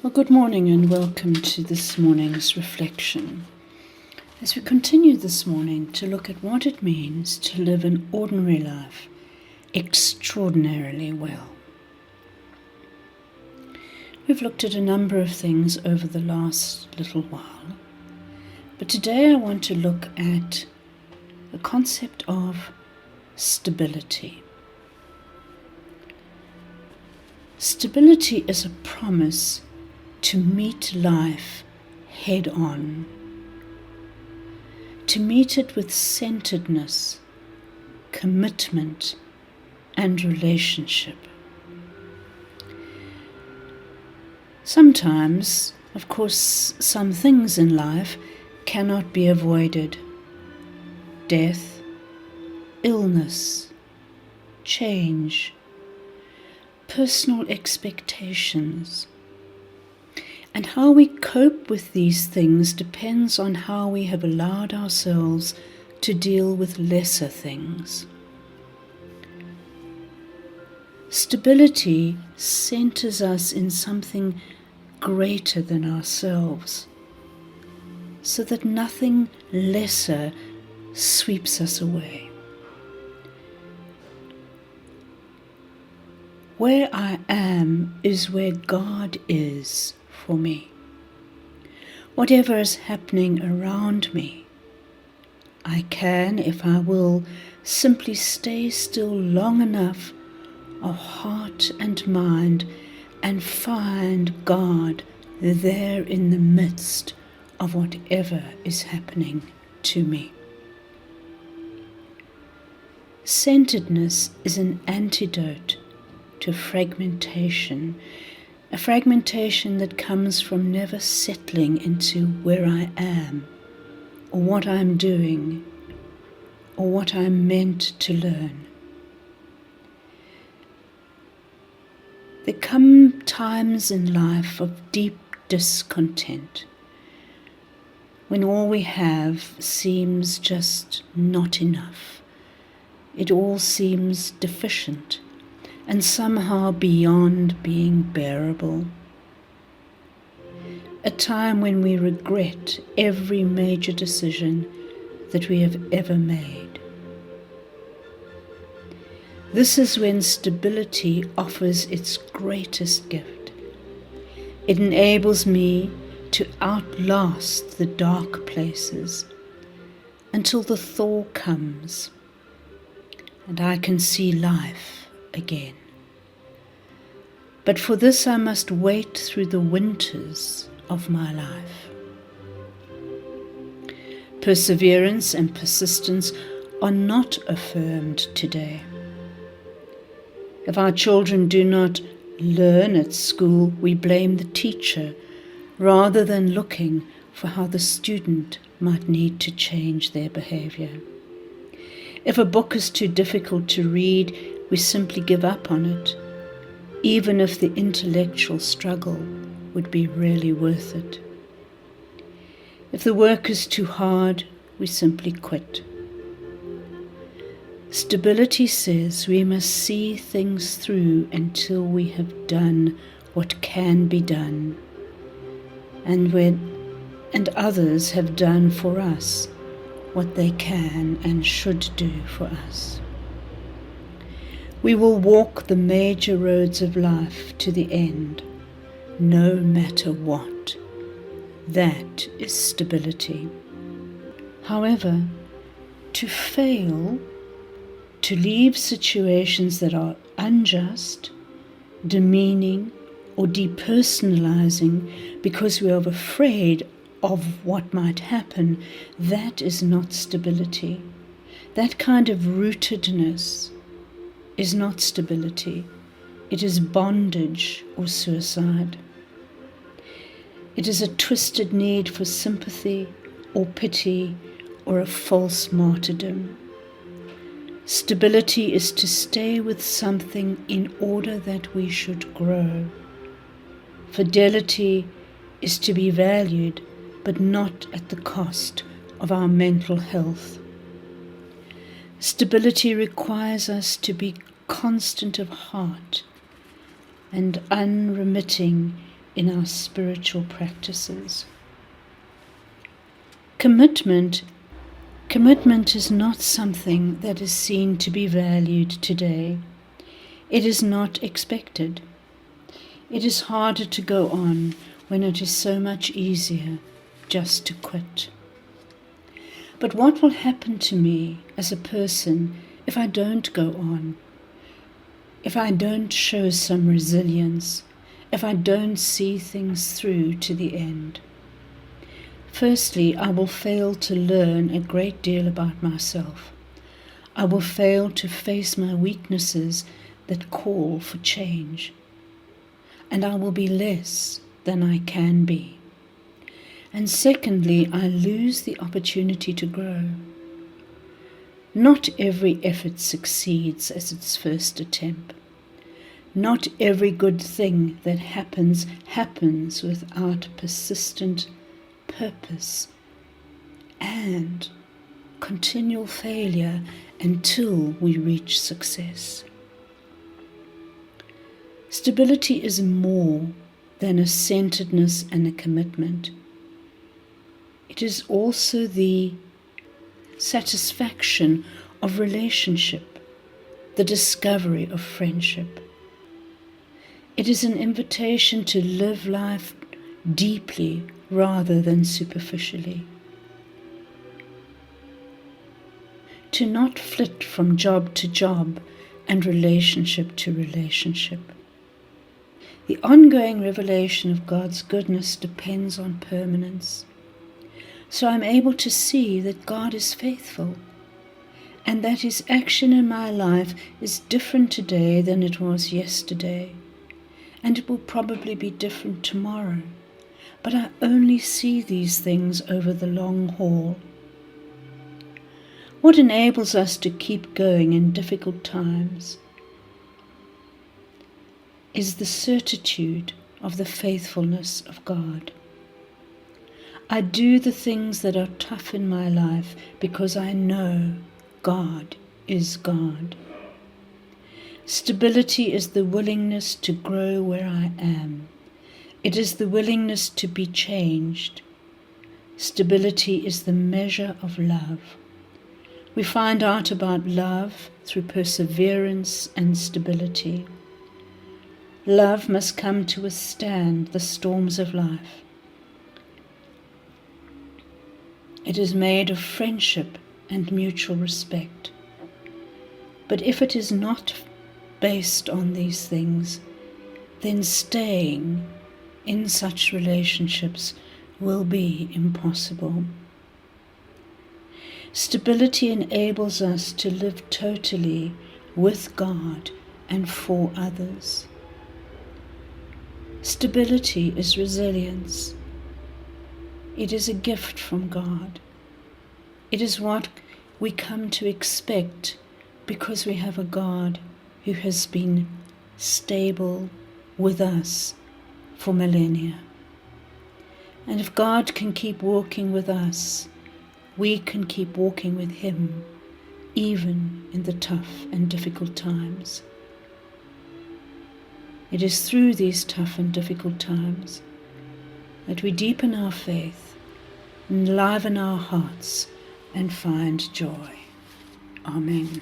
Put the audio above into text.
Well, good morning and welcome to this morning's reflection. As we continue this morning to look at what it means to live an ordinary life extraordinarily well. We've looked at a number of things over the last little while, but today I want to look at the concept of stability. Stability is a promise to meet life head on, to meet it with centeredness, commitment, and relationship. Sometimes, of course, some things in life cannot be avoided. Death, illness, change, personal expectations. And how we cope with these things depends on how we have allowed ourselves to deal with lesser things. Stability centers us in something greater than ourselves, so that nothing lesser sweeps us away. Where I am is where God is for me. Whatever is happening around me, I can, if I will, simply stay still long enough of heart and mind and find God there in the midst of whatever is happening to me. Centeredness is an antidote to fragmentation, a fragmentation that comes from never settling into where I am, or what I'm doing, or what I'm meant to learn. There come times in life of deep discontent, when all we have seems just not enough. It all seems deficient and somehow beyond being bearable. A time when we regret every major decision that we have ever made. This is when stability offers its greatest gift. It enables me to outlast the dark places until the thaw comes and I can see life again. But for this I must wait through the winters of my life. Perseverance and persistence are not affirmed today. If our children do not learn at school, we blame the teacher rather than looking for how the student might need to change their behavior. If a book is too difficult to read, we simply give up on it, even if the intellectual struggle would be really worth it. If the work is too hard, we simply quit. Stability says we must see things through until we have done what can be done, and others have done for us what they can and should do for us. We will walk the major roads of life to the end, no matter what. That is stability. However, to fail, to leave situations that are unjust, demeaning, or depersonalizing because we are afraid of what might happen, that is not stability. That kind of rootedness is not stability. It is bondage or suicide. It is a twisted need for sympathy or pity or a false martyrdom. Stability is to stay with something in order that we should grow. Fidelity is to be valued, but not at the cost of our mental health. Stability requires us to be constant of heart and unremitting in our spiritual practices. Commitment is not something that is seen to be valued today. It is not expected. It is harder to go on when it is so much easier just to quit. But what will happen to me as a person if I don't go on? If I don't show some resilience? If I don't see things through to the end? Firstly, I will fail to learn a great deal about myself. I will fail to face my weaknesses that call for change. And I will be less than I can be. And secondly, I lose the opportunity to grow. Not every effort succeeds as its first attempt. Not every good thing that happens without persistent purpose and continual failure until we reach success. Stability is more than a centeredness and a commitment. It is also the satisfaction of relationship, the discovery of friendship. It is an invitation to live life deeply rather than superficially. To not flit from job to job and relationship to relationship. The ongoing revelation of God's goodness depends on permanence. So I'm able to see that God is faithful and that His action in my life is different today than it was yesterday. And it will probably be different tomorrow. But I only see these things over the long haul. What enables us to keep going in difficult times is the certitude of the faithfulness of God. I do the things that are tough in my life because I know God is God. Stability is the willingness to grow where I am. It is the willingness to be changed. Stability is the measure of love. We find out about love through perseverance and stability. Love must come to withstand the storms of life. It is made of friendship and mutual respect. But if it is not based on these things, then staying in such relationships will be impossible. Stability enables us to live totally with God and for others. Stability is resilience. It is a gift from God. It is what we come to expect because we have a God who has been stable with us for millennia. And if God can keep walking with us, we can keep walking with Him, even in the tough and difficult times. It is through these tough and difficult times that we deepen our faith, enliven our hearts, and find joy. Amen.